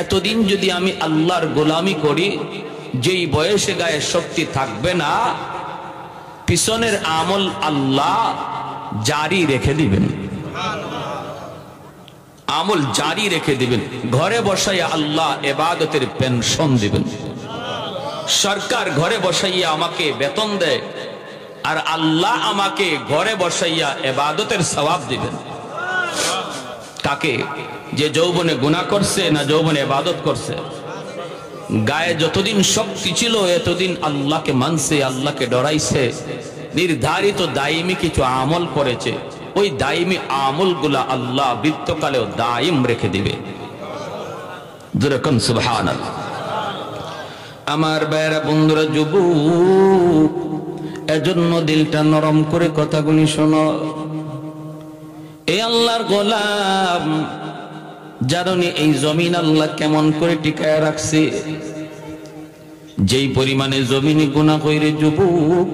এতদিন যদি আমি আল্লাহর গোলামি করি, যেই বয়সে গায়ে শক্তি থাকবে না পিছনের আমল আল্লাহ জারি রেখে দিবেন, আমল জারি রেখে দিবেন। ঘরে বসাইয়া আল্লাহ ইবাদতের পেনশন দিবেন। সরকার ঘরে বসাইয়া আমাকে বেতন দেয় আর আল্লাহ আমাকে ঘরে বসাইয়া ইবাদতের সওয়াব দিবেন। কাকে? যে যৌবনে গুনাহ করছে না যৌবনে ইবাদত করছে। গায়ে যতদিন শক্তি ছিল এতদিন আল্লাহকে মানছে, আল্লাহকে ডরাইছে, নির্ধারিত দায়মি কিছু আমল করেছে, ওই দায়মি আমলগুলা আল্লাহ বৃত্তকালেও দায়ম রেখে দিবে। যেরকম সুবহানাল্লাহ। আমার ভাইরা বন্ধুরা যুবক, এজন্য দিলটা নরম করে কথাগুলি শোনো। এই আল্লাহর গোলাম জানি এই জমিন আল্লাহ কেমন করে টিকায় রাখছে। যেই পরিমাণে জমিনে গুনাহ কইরে যুবক,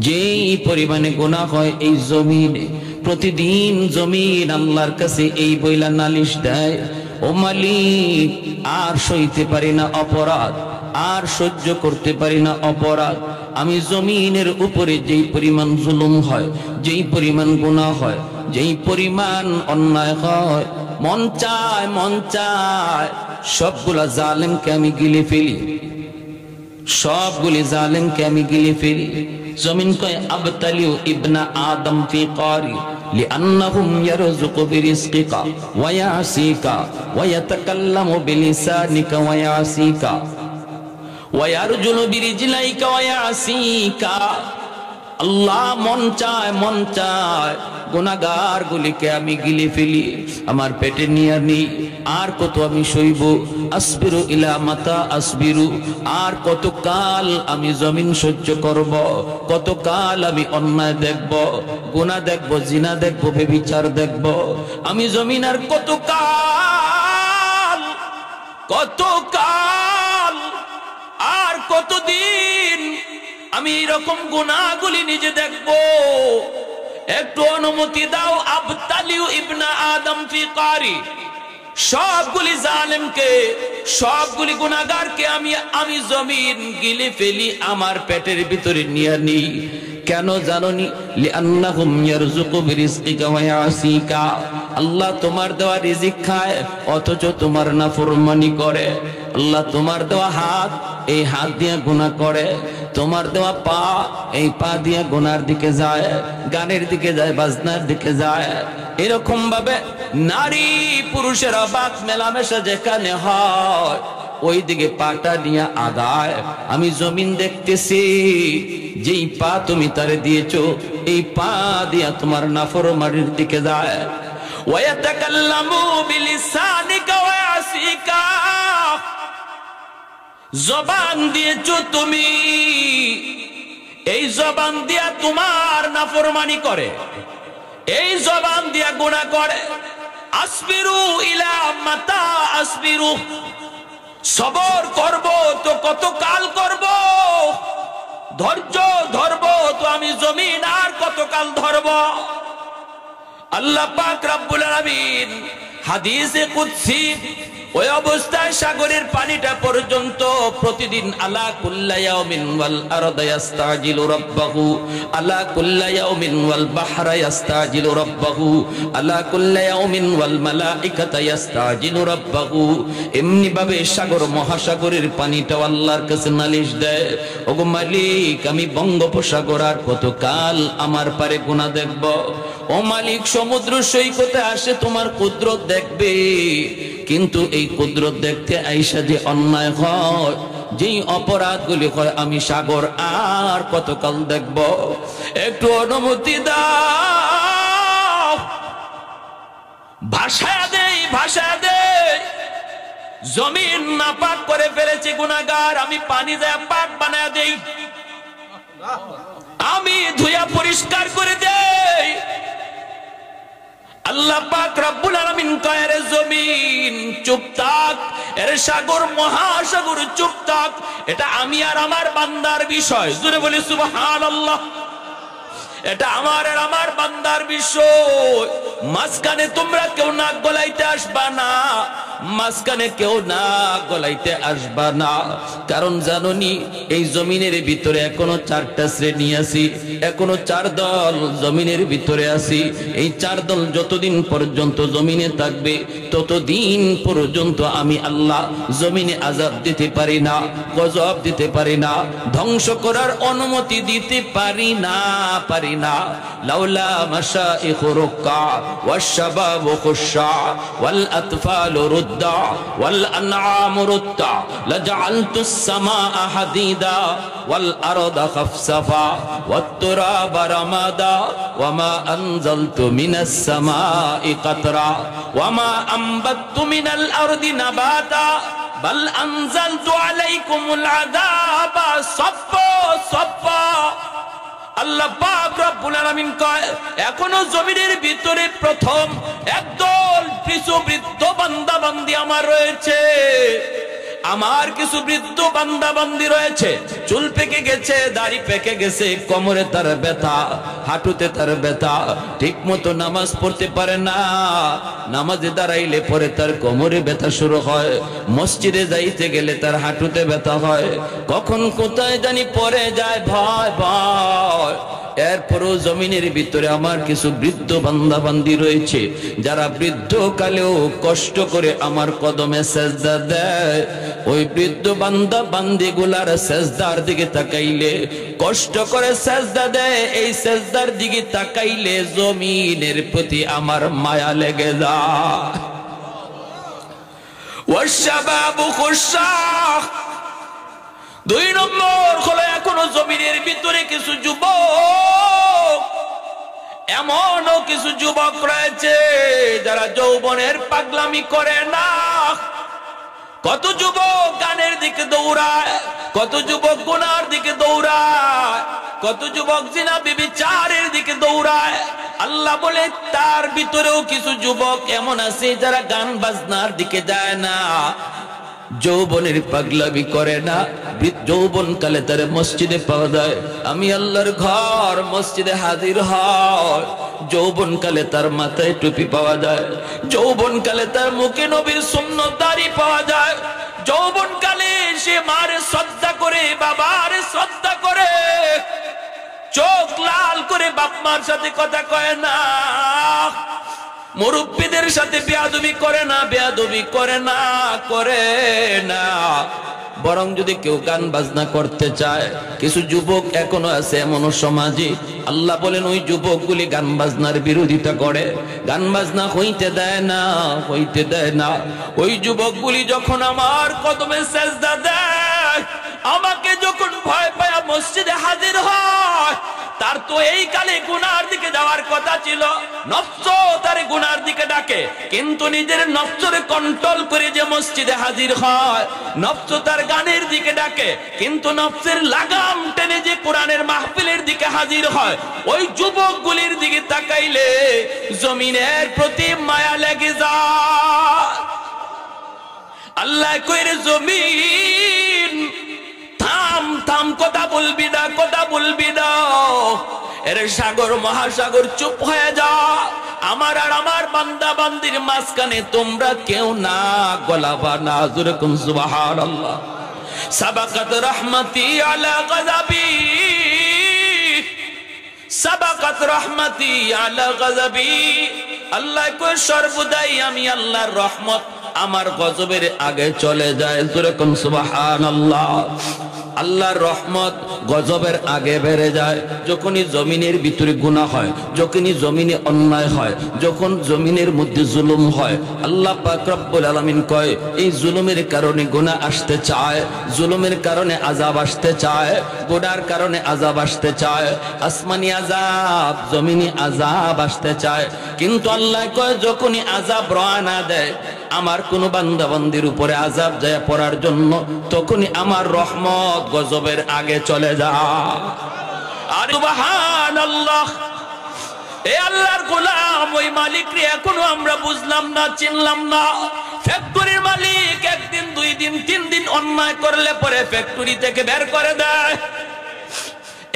যেই পরিমাণে গুনাহ হয় এই জমিনে, প্রতিদিন জমিন আল্লাহর কাছে এই বইলা নালিশ দেয়, ও মালিক আর সইতে পারি না অপরাধ, আর সহ্য করতে পারি না অপরাধ। আমি জমিনের উপরে যেই পরিমাণ জুলুম হয়, যেই পরিমাণ গুনাহ হয়, যেই পরিমাণ অন্যায় হয়, মন চায় সবগুলা জালেমকে আমি গিলে ফেলি, সবগুলি জালেমকে আমি গিলে ফেলি। জমিন কয় আবতালিউ ইবনা আদম ফি কারি লিআন্নাহুম ইয়ারযুকু বিরিজকিকা ওয়া ইয়াসিকা ওয়া ইয়াতাকাল্লামু বিলিসানিকা ওয়া ইয়াসিকা ওয়া ইয়ারজুলু বিরিজলাইকা ওয়া ইয়াসিকা। আল্লাহ মন চায় গুনাহগার গুলিকে আমি গিলে ফেলি, আমার পেটে নিয়ে নেই, আর কত আমি সইব। আসবিরু ইলা মাতা আসবিরু, আর কত কাল আমি জমিন সহ্য করব, কত কাল আমি অন্যায় দেখব, গুনাহ দেখব, জিনা দেখব, ব্যভিচার দেখব। আমি জমিন আর কত কাল আর কতদিন আমি এরকম গুনাহগুলি নিজে দেখব। একটু অনুমতি দাও। আবতালিউ ইবনা আদম ফি কারি, সবগুলি জালেমকে, সবগুলি গুনাহগারকে আমি জমিন গিলে ফেলি, আমার পেটের ভিতরে নিয়ে নিই। কেন জানোনি? লিআন্নাহুম ইয়ারযুকু বিরিজকিকা ওয়া ইয়াসিকা। আল্লাহ তোমার দেওয়া রিজিক খায় অথচ তোমার নাফরমানি করে। আল্লাহ তোমার দেওয়া হাত, এই হাত দিয়ে গুনাহ করে। তোমার দেওয়া পা, এই পা দিয়ে গুনার দিকে যায়, গানের দিকে যায়, বাজনার দিকে যায়। এরকম ভাবে নারী পুরুষের বাক মেলামেশা যেখানে হয় ওই দিকে পাটা নিয়ে আগায়। আমি জমিন দেখতেছি, যেই পা তুমি তারে দিয়েছো এই পা দিয়া তোমার নাফরমানির দিকে যায়। ওয়া ইয়াতাকাল্লামু বিলিসানিকা ওয়া ইয়াসিকা, জবান দিয়েছো তুমি, এই জবান দিয়া তোমার নাফরমানি করে, এই জবান দিয়া গুনাহ করে। আসবিরু ইলা মাতা আসবিরু, সবর করব তো কত কাল করব, ধৈর্য ধরব তো আমি জমিন আর কত কাল ধরব। আল্লাহ পাক রব্বুল আলামিন হাদিসে কুদসি ওই অবস্থায় সাগরের পানিটা পর্যন্ত প্রতিদিন আলা কুল্লা ইয়াউমিন ওয়াল আরদা ইস্তাজিলু রাব্বাহু আলা কুল্লা ইয়াউমিন ওয়াল বাহরা ইস্তাজিলু রাব্বাহু আলা কুল্লা ইয়াউমিন ওয়াল মালাইকাতু ইস্তাজিলু রাব্বাহু। এমনি ভাবে সাগর মহাসাগরের পানিটা আল্লাহর কাছে নালিশ দেয়, ওগো মালিক আমি বঙ্গোপসাগর আর কতকাল আমার পারে গুনাহ দেখব। ও মালিক সমুদ্র সৈকতে আসে তোমার কুদরত দেখবে, কিন্তু এই কুদরত দেখতে আইসা যে অন্যায় হয়, যেই অপরাধগুলি হয়, আমি সাগর আর কতকাল দেখব। একটু অনুমতি দাও, ভাষায় দেই ভাষায় দেই। জমিন নাপাক করে ফেলেছে গুনাহগার, আমি পানি দিয়ে পাক বানায় দেই, আমি ধুইয়া পরিষ্কার করে দেই। আল্লাহ পাক রব্বুল আলামিন কয় রে জমিন চুপ থাক, এর সাগর মহাসাগর চুপ থাক, এটা আমি আর আমার বান্দার বিষয়। জোরে বলি সুবহানাল্লাহ। এটা আমার আর আমার বান্দার বিষয়। মাঝখানে তোমরা কেউ নাক গলাইতে আসবা না, মাঝখানে কেউ নাক গলাইতে আসবা না। কারণ জানোনি এই জমিনের ভিতরে এখনো 4টা শ্রেণী আছে, এখনো 4 দল জমিনের ভিতরে আছে। এই 4 দল যতদিন পর্যন্ত জমিনে থাকবে ততদিন পর্যন্ত আমি আল্লাহ জমিনে আযাব দিতে পারি না, গজব দিতে পারি না, ধ্বংস করার অনুমতি দিতে পারি না। লাউলা মাশাইখু রুক্কা ওয়াশ-শাবাবু খুশা ওয়াল আতফালু রুদ্দা ওয়াল আনআমু রুদ্দা লাজআলতুস সামাআ হাদিদা ওয়াল আরদা খাফসাফা ওয়াত তুরাবা রামাদা ওয়ামা আনজালতু মিনাস সামাই কাতরা ওয়ামা আমবাততু মিনাল আরদি নাবাতা বাল আনজালতু আলাইকুমুল আযাবা সাফফা সাফফা। আল্লাহ পাক রব্বুল আলামিন কয় এখনো জমিনের ভিতরে প্রথম একদল কিছু বৃদ্ধ বান্দা বান্দি আমার রয়েছে, আমার কিছু বৃদ্ধ বান্দা বান্দি রয়েছে। চুল পেকে গেছে, দাড়ি পেকে গেছে, কোমরে তার ব্যথা, হাঁটুতে তার ব্যথা, ঠিক মতো নামাজ পড়তে পারে না, নামাজে দাঁড়াইলে পরে তার কোমরে ব্যথা শুরু হয়, মসজিদে যাইতে গেলে তার হাঁটুতে ব্যথা হয়, কখন কোথায় জানি পড়ে যায়, ভয় ভয়। এরপরও জমিনের ভিতরে আমার কিছু বৃদ্ধ বান্দা বান্দি রয়েছে, যারা বৃদ্ধ কালেও কষ্ট করে আমার কদমে সেজদা দেয়। ওই বৃদ্ধ বান্দা বান্দি গুলার সেজদার দিকে তাকাইলে, কষ্ট করে সেজদা দেয়, এই সেজদার দিকে তাকাইলে জমিনের প্রতি আমার মায়া লেগে যায়। ওয়াশ-শাবাবু খুশা। 2 নম্বর হলো এখনো জমিনের ভিতরে কিছু যুবক, এমনও কিছু যুবক রয়েছে যারা যৌবনের পাগলামি করে না। কত যুবক গানের দিকে দৌড়ায়, কত যুবক গুনার দিকে দৌড়ায়, কত যুবক জিনা ব্যভিচারের দিকে দৌড়ায়। আল্লাহ বলে তার ভিতরেও কিছু যুবক এমন আছে যারা গান বাজনার দিকে যায় না, যৌবনের পাগলামি করে না। যৌবন কালে তার মসজিদে পাওয়া যায়, আমি আল্লাহর ঘর মসজিদে হাজির হয়। যৌবন কালে তার মাথায় টুপি পাওয়া যায়, যৌবন কালে তার মুখে নবীর সুন্নত দাড়ি পাওয়া যায়, যৌবন কালে সে মারে শ্রদ্ধা করে, বাবারে শ্রদ্ধা করে, চোখ লাল করে বাপ মার সাথে কথা কয় না, মুরব্বীদের সাথে বেয়াদবি করে না, বেয়াদবি করে না, করে না। বরং যদি কেউ গান বাজনা করতে চায়, কিছু যুবক এখনো আছে এমন সমাজে, আল্লাহ বলেন ওই যুবকগুলি গান বাজনার বিরোধিতা করে, গান বাজনা হইতে দেয় না, হইতে দেয় না। ওই যুবকগুলি যখন আমার কদমে সেজদা দেয়, আমাকে যখন ভয় পায় মসজিদে হাজির হয়, তার তো এই কালে গুনার দিকে যাওয়ার কথা ছিল, নফস তার গুনার দিকে ডাকে, কিন্তু নিজের নফসরে কন্ট্রোল করে যে মসজিদে হাজির হয়, নফস তার গানের দিকে ডাকে, কিন্তু নফসের লাগাম টেনে যে কোরআনের মাহফিলের দিকে হাজির হয়, ওই যুবকগুলির দিকে তাকাইলে জমিনের প্রতি মায়া লেগে যায়। আল্লাহ কইরে জমিন থাম থাম, কথা বলবি না, কথা বলবি না। এর সাগর মহাসাগর চুপ হয়ে যা, আমার আর আমার বান্দা বান্দির মাঝখানে তোমরা কেউ না গলাবা না। যেরকম সুবহানাল্লাহ। সাবাকাত রহমতি আলা গযাবি, সাবাকাত রহমতি আলা গযাবি। আল্লাহ কই সর্বদাই আমি আল্লাহর রহমত আমার গজবের আগে চলে যায়। যেরকম সুবহানাল্লাহ। আল্লাহর রহমত গজবের আগে বেড়ে যায় যখনই জমিনের ভিতরে গুনাহ হয়, যখনই জমিনে অন্যায় হয়, যখন জমিনের মধ্যে জুলুম হয়। আল্লাহ পাক রব্বুল আলামিন কয় এই জুলুমের কারণে গুনাহ আসতে চায়, জুলুমের কারণে আযাব আসতে চায়, গুনার কারণে আযাব আসতে চায়, আসমানি আযাব জমিনি আযাব আসতে চায়। কিন্তু আল্লাহ কয় যখনই আযাব রওনা দেয় আমার কোন বান্দা বান্দির উপরে আযাব যায় পড়ার জন্য, তখনই আমার রহমত গজবের আগে চলে যায়। আর সুবহানাল্লাহ। এ আল্লাহর গোলাম, ওই মালিক রে এখনো আমরা বুঝলাম না, চিনলাম না। ফ্যাক্টরির মালিক একদিন, দুই দিন, তিন দিন অন্যায় করলে পরে ফ্যাক্টরি থেকে বের করে দেয়।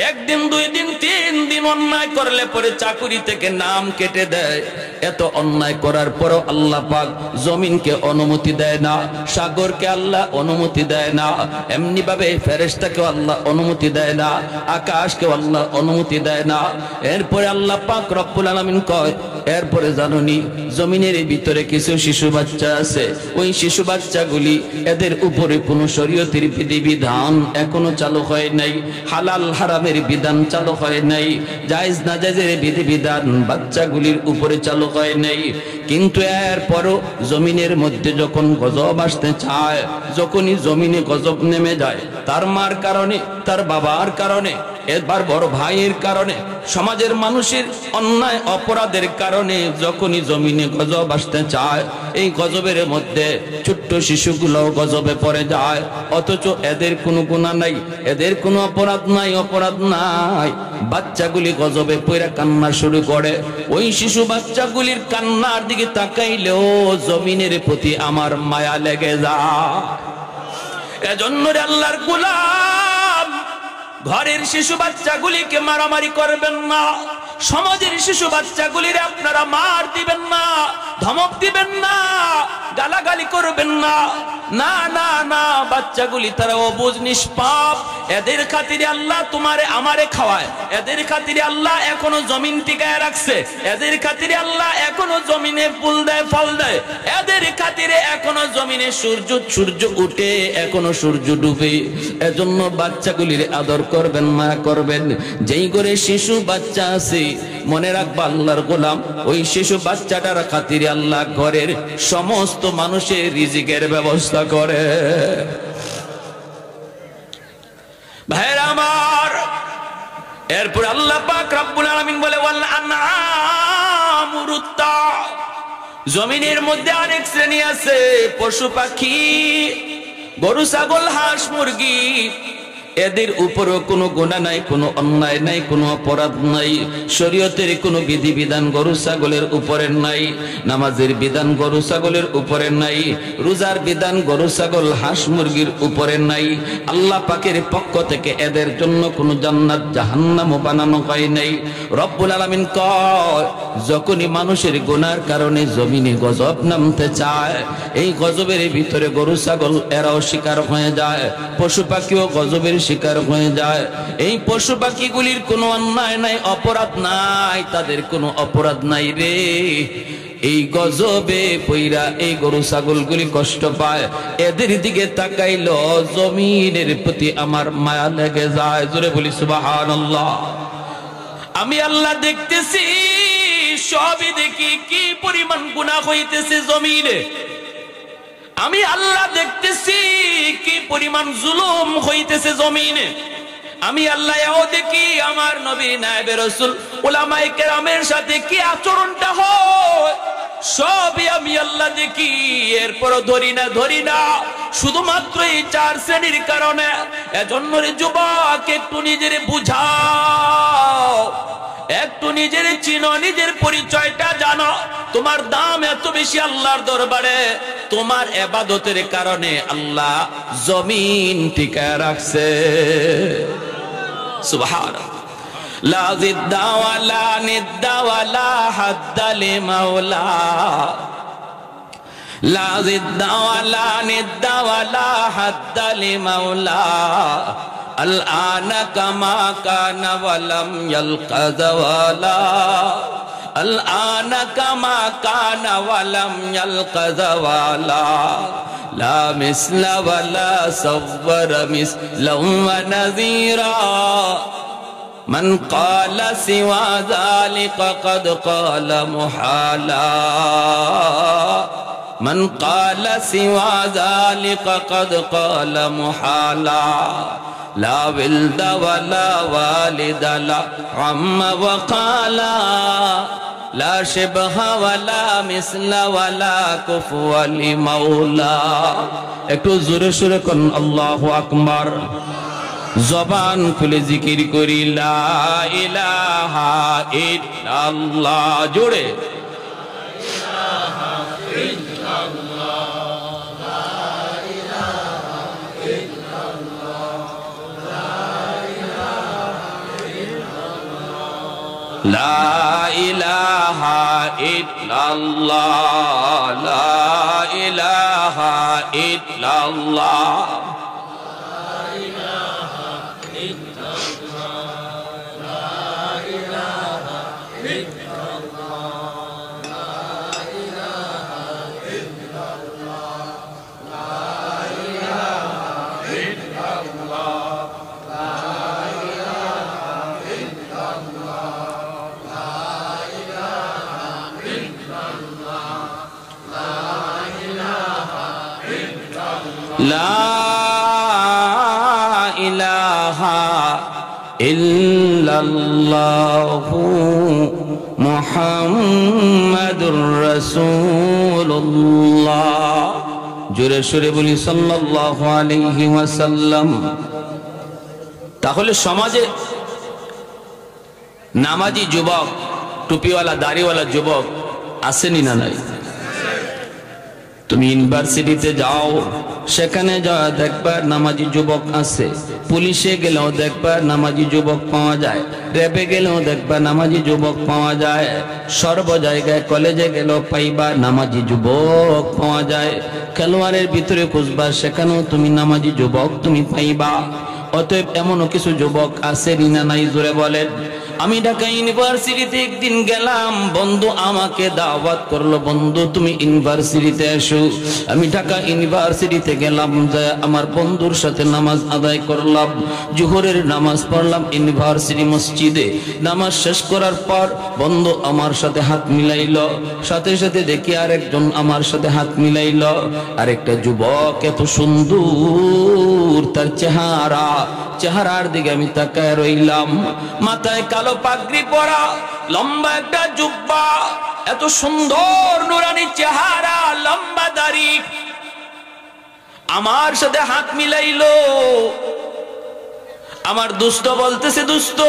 একদিন, দুই দিন, তিন দিন অন্যায় করলে পরে চাকুরি থেকে নাম কেটে দেয়। এত অন্যায় করার পরও আল্লাহ পাক জমিনকে অনুমতি দেয় না, সাগরকে আল্লাহ অনুমতি দেয় না, এমনি ভাবে ফেরেশতাকে আল্লাহ অনুমতি দেয় না, আকাশকে আল্লাহ অনুমতি দেয় না। এরপরে আল্লাহ পাক রব্বুল আলামিন কয় এরপরে জানোনি জমিনের ভিতরে কিছু শিশু বাচ্চা আছে, ওই শিশু বাচ্চাগুলি এদের উপরে কোনো শরীয়তের বিধিবিধান এখনো চালু হয় নাই, হালাল হারামের বিধান চালু হয় নাই, জায়েজ নাজায়েজের বিধিবিধান বাচ্চাগুলির উপরে চালু হয় নাই। কিন্তু এরপরও জমিনের মধ্যে যখন গজব আসতে চায়, যখনই জমিনে গজব নেমে যায়, তার মার কারণে, তার বাবার কারণে, এবার বড় ভাইয়ের কারণে, সমাজের মানুষের অন্যায় অপরাধের কারণে যখনই জমিনে গজব আসতে চায়, এই গজবের মধ্যে ছোট্ট শিশুগুলো গজবে পড়ে যায়। অথচ এদের কোনো গুনাহ নাই, এদের কোনো অপরাধ নাই, অপরাধ নাই। বাচ্চাগুলি গজবে পড়ে কান্না শুরু করে। ওই শিশু বাচ্চাগুলির কান্নার দিকে তাকাইলেও জমিনের প্রতি আমার মায়া লেগে যায়। এজন্য আল্লাহর গোলাম, ঘরের শিশু বাচ্চাগুলিকে মারামারি করবেন না, সমাজের শিশু বাচ্চাগুলির আপনারা মার দিবেন না, ধমক দিবেন না, গালাগালি করবেন না। না না না, বাচ্চাগুলি তারা অবুঝ নিষ্পাপ, এদের খাতিরে আল্লাহ তোমারে আমারে খাওয়ায়, এদের খাতিরে আল্লাহ এখনো জমিন টিকায় রাখছে, এদের খাতিরে আল্লাহ এখনো জমিনে ফুল দেয়, ফল দেয়, এদের খাতিরে এখনো জমিনে সূর্য উঠে, এখনো সূর্য ডুবে। এজন্য বাচ্চাগুলির আদর করবেন, মায়া করবেন। যেই করে শিশু বাচ্চা আছে, মনে রাখবা আল্লাহর গোলাম, ওই শিশু বাচ্চাটার খাতিরে আল্লাহ ঘরের সমস্ত মানুষের রিজিকের ব্যবস্থা করে। ভাইরা আমার, এরপর আল্লাহ পাক রব্বুল আলামিন বলে ওয়াল আনআমু রুত্তা, জমিনের মধ্যে আরেক শ্রেণী আছে, পশু পাখি, গরু ছাগল হাঁস মুরগি, এদের উপরও কোনো গুনাহ নাই, কোনো অন্যায় নাই, কোনো অপরাধ নাই। শরীয়তের কোনো বিধিবিধান গরু ছাগলের উপরে নাই, নামাজের বিধান গরু ছাগলের উপরে নাই, রোজার বিধান গরু ছাগল হাঁস মুরগির উপরে নাই। আল্লাহ পাকের পক্ষ থেকে এদের জন্য কোনো জান্নাত জাহান্নাম বানানো হয় নাই। রব্বুল আলামিন কয় যখনই মানুষের গুনার কারণে জমিনে গজব নামতে চায়, এই গজবের ভিতরে গরু ছাগল এরাও শিকার হয়ে যায়, পশু পাখিও গজবের শিকার হয়ে যায়। এই পশু পাখিগুলির কোনো অন্যায় নাই, অপরাধ নাই, তাদের কোনো অপরাধ নাই রে। এই গজবে পইরা এই গরু ছাগলগুলি কষ্ট পায়, এদের দিকে তাকাইল জমিনের প্রতি আমার মায়া লেগে যায়। জোরে বলি সুবহানাল্লাহ। আমি আল্লাহ দেখতেছি, সবই দেখি কি পরিমাণ গুনাহ হইতেছে জমিনে। আমি আল্লাহ দেখতেছি কি পরিমাণ জুলুম হইতেছে জমিনে। আমি আল্লাহ এও দেখি আমার নবী নায়েবে রাসূল উলামায়ে কেরামের সাথে কি আচরণটা হয়, সবই আমি আল্লাহ দেখি। এরপরও ধরি না শুধুমাত্র এই চার শ্রেণীর কারণে। এজন্য রে যুবক, একটু নিজেরে বুঝাও, একটু নিজের চিনো, নিজের পরিচয়টা জানো। তোমার দাম এত বেশি আল্লাহর দরবারে, তোমার ইবাদতের কারণে আল্লাহ জমিন টিকায় রাখছে। সুবহানাল্লাহ। লা জিদ্দা ওয়ালা নিদ্দা ওয়ালা হাদ্দা লিমাওলা, লা জিদ্দা ওয়ালা নিদ্দা ওয়ালা হাদ্দা লিমাওলা, আল আনা কামা কানা ওয়ালাম ইয়ালকা যাওয়ালা, আল আনা কামা কানা ওয়ালাম ইয়ালকা যাওয়ালা, লা মিসলা ওয়ালা সাওয়ারা মিসলাম ওয়া নাযীরা, من قال سوى ذلك قد قال محالا، من قال سوى ذلك قد قال محالا، لا ولد ولا والد لا عم وقالا، لا شبه ولا مثل ولا كفو لمولا। একটু জোরে সুরে কোন আল্লাহু আকবার। জবান খুলে জিকির করি লা ইলাহা ইল্লাল্লাহ, জোরে লা ইলাহা ইল্লাল্লাহ, লা ইলাহা ইল্লাল্লাহ। লা ইলাহা ইল্লাল্লাহু মুহাম্মাদুর রাসূলুল্লাহ। জোরে সুরে বলি সাল্লাল্লাহু আলাইহি ওয়াসাল্লাম। তাহলে সমাজে নামাজি যুবক, টুপিওয়ালা দাড়িওয়ালা যুবক আসেনি না নাই? তুমি ইউনিভার্সিটিতে যাও, সেখানে যাওয়া দেখবা নামাজি যুবক আছে। পুলিশে গেলেও দেখবা নামাজি যুবক পাওয়া যায়, র্যাবে গেলেও দেখবা নামাজি যুবক পাওয়া যায়, সর্ব জায়গায় কলেজে গেলেও পাইবা নামাজি যুবক পাওয়া যায়। খেলোয়াড়ের ভিতরে খুঁজবা, সেখানেও তুমি নামাজি যুবক তুমি পাইবা। অতএব এমনও কিছু যুবক আছে না নাই? জোরে বলেন। আমি ঢাকা ইউনিভার্সিটিতে একদিন গেলাম, বন্ধু আমাকে দাওয়াত করলো, বন্ধু তুমি ইউনিভার্সিটিতে এসো। আমি ঢাকা ইউনিভার্সিটিতে গেলাম, যায় আমার বন্ধুর সাথে নামাজ আদায় করলাম, জোহরের নামাজ পড়লাম ইউনিভার্সিটি মসজিদে। নামাজ শেষ করার পর বন্ধু আমার সাথে হাত মিলাইল, সাথে সাথে দেখি আরেকজন আমার সাথে হাত মিলাইল। আরেকটা যুবক, এত সুন্দর তার চেহারার দিকে আমি তাকায় রইলাম। মাথায় কালো পাগড়ি পরা, লম্বা একটা জুব্বা, এত সুন্দর নুরানি চেহারা, লম্বা দাড়ি, আমার সাথে হাত মিলাইলো। আমার দুষ্ট বলতেছে, দুষ্ট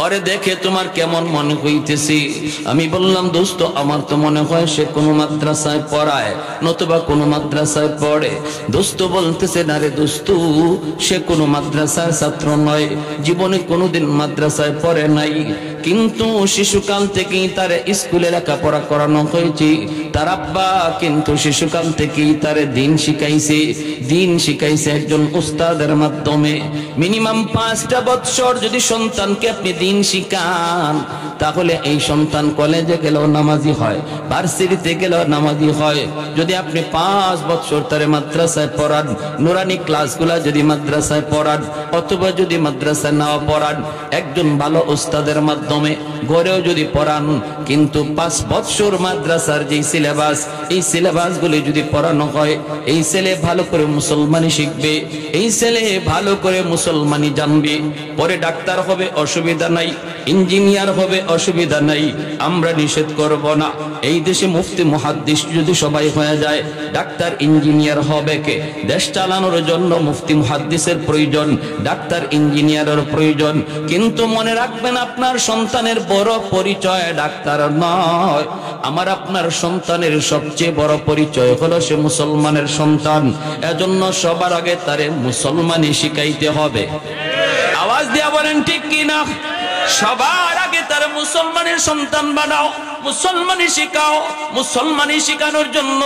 ওরে দেখে তোমার কেমন মনে হইতেছে? আমি বললাম, দোস্ত আমার তো মনে হয় সে কোনো মাদ্রাসায় পড়ায়, নতুবা কোনো মাদ্রাসায় পড়ে। দোস্ত বলতেছে, না রে দোস্ত, সে কোনো মাদ্রাসার ছাত্র নয়, জীবনে কোনোদিন মাদ্রাসায় পড়ে নাই, কিন্তু শিশুকাল থেকেই তার স্কুলে লেখাপড়া করানো হয়েছে। তার আব্বা কিন্তু শিশুকাল থেকেই তার দিন শিখাইছে একজন উস্তাদের মাধ্যমে। মিনিমাম 5টা বছর যদি সন্তানকে আপনি দিন শিখান, তাহলে এই সন্তান কলেজে গেলেও নামাজি হয়, ভার্সিটিতে গেলেও নামাজি হয়। যদি আপনি 5 বছর তারে মাদ্রাসায় পড়ান, নুরানি ক্লাসগুলা যদি মাদ্রাসায় পড়ান, অথবা যদি মাদ্রাসায় নাও পড়ান, একজন ভালো উস্তাদের মাধ্যমে ঘরেও যদি পড়ান, কিন্তু 5 বছর মাদ্রাসার যে সিলেবাস, এই সিলেবাসগুলি যদি পড়ানো হয়, এই ছেলে ভালো করে মুসলমানি শিখবে, এই ছেলে ভালো করে মুসলমানি জানবে, পরে ডাক্তার হবে, অসুবিধা নাই। নাই, ইঞ্জিনিয়ার হবে অসুবিধা নাই, আমরা নিষেধ করব না। এই দেশে মুফতি মুহাদ্দিস যদি সবাই হয়ে যায়, ডাক্তার ইঞ্জিনিয়ার হবে কে? দেশ চালানোর জন্য মুফতি মুহাদ্দিসের প্রয়োজন, ডাক্তার ইঞ্জিনিয়ারের প্রয়োজন। কিন্তু মনে রাখবেন, আপনার সন্তানের বড় পরিচয় ডাক্তার নয়, আমার আপনার সন্তানের সবচেয়ে বড় পরিচয় হলো সে মুসলমানের সন্তান। এজন্য সবার আগে তারে মুসলমানি শিখাইতে হবে। আওয়াজ দিয়া বলেন ঠিক কি না? সবার আগে তার মুসলমানের সন্তান বানাও, মুসলমানি শিখাও। মুসলমানি শিখানোর জন্য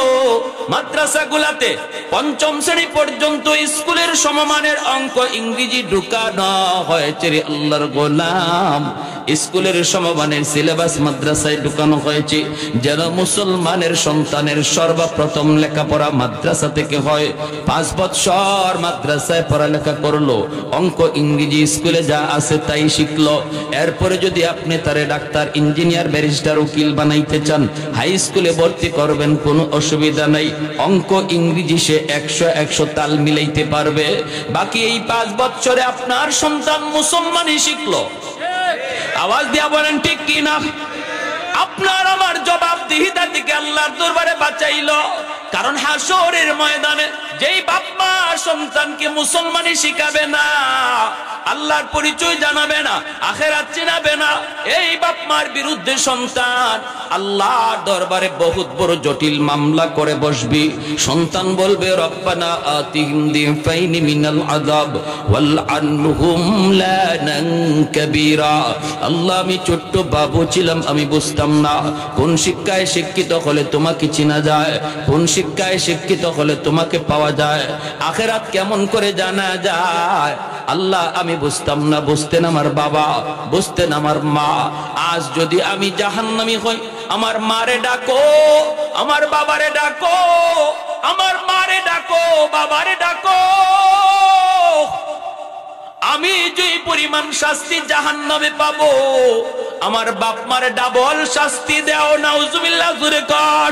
মাদ্রাসাগুলাতে পঞ্চম শ্রেণী পর্যন্ত স্কুলের সমমানের অঙ্ক ইংরেজি ঢুকানো হয়েছে রে আল্লাহর গোলাম। স্কুলের সমমানের সিলেবাস মাদ্রাসায় ঢুকানো হয়েছে, যেন মুসলমানের সন্তানের সর্বপ্রথম লেখাপড়া মাদ্রাসা থেকে হয়। 5 বছর মাদ্রাসায় পড়ালেখা করলো, অঙ্ক ইংরেজি স্কুলে যা আছে তাই শিখলো। এরপরে যদি আপনি তারে ডাক্তার ইঞ্জিনিয়ার ব্যারিস্টার উকিল বানাইতে চান, হাই স্কুলে ভর্তি করবেন, কোনো অসুবিধা নাই। অঙ্ক ইংরেজি সে 100 তাল মিলাইতে পারবে। বাকি এই 5 বছরে আপনার সন্তান মুসলমানই শিখলো। আওয়াজ দিয়া বলেন ঠিক কি না? আপনার আমার জবাবদিহিতা থেকে আল্লাহর দরবারে বাঁচাইলো। কারণ হাসরের ময়দানে যেই বাপ মা সন্তানকে মুসলমানি শিখাবে না, আল্লাহর পরিচয় জানাবে না, আখিরাত চিনাবে না, এই বাপ মার বিরুদ্ধে সন্তান আল্লাহর দরবারে বহুত বড় জটিল মামলা করে বসবি। সন্তান বলবে, রব্বানা আতিহিম দিফাইনি মিনাল আযাব ওয়াল আনহুম লানান কাবীরা। আল্লাহ, আমি ছোট্ট বাবু ছিলাম, আমি বুঝতাম না কোন শিক্ষায় শিক্ষিত হলে তোমাকে চিনা যায়, কোন শিক্ষায় শিক্ষিত হলে তোমাকে পাওয়া যায়, আখিরাত কেমন করে জানা যায়। আল্লাহ, আমি বুঝতাম না, বুঝতেন আমার বাবা, বুঝতেন আমার মা। আজ যদি আমি জাহান্নামী হই, আমার মারে ডাকো, আমার বাবারে ডাকো, আমার মারে ডাকো, বাবারে ডাকো। আমি যে পরিমাণ শাস্তি জাহান্নামে পাবো, আমার বাপ মারে ডাবল শাস্তি দাও। নাউজুবিল্লাহ, জোরে কর।